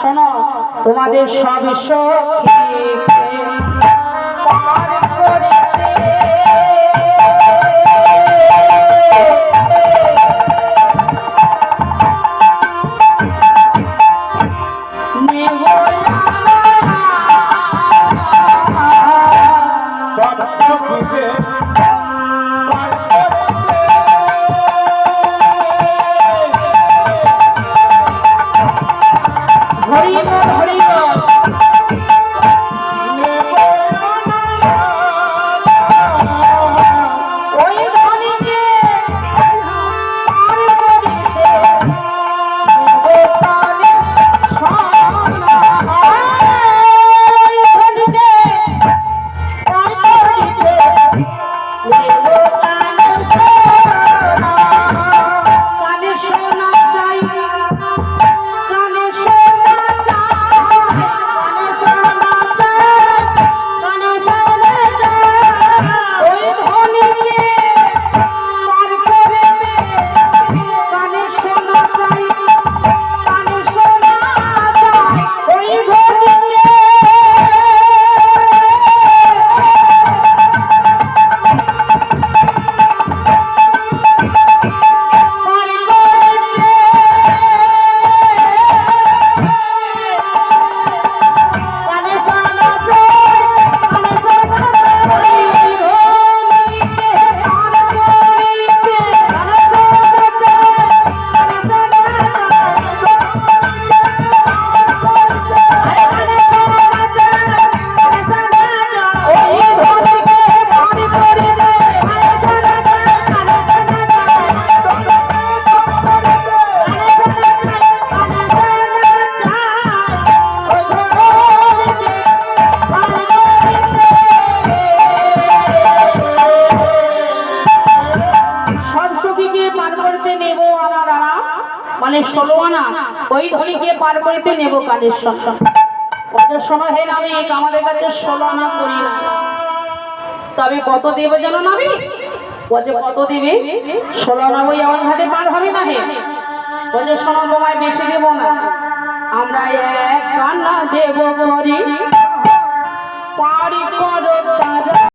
শোনো তোমাদের সব মানে 16 আনা ওই ধনীকে পার করিতে নেব কালের সন্তান। ওদের সময় হে নাবিক আমাদের কাছে 16 আনা করি না, তবে কত দেবে জানো নাবিক? বলে কত দিবে? 16 আনা ওই আমার ঘাটে পার হবে না হে। বলে শোনো তোমায় বেশি দেব না, আমরা 1 আনা দেব করি পারি করো।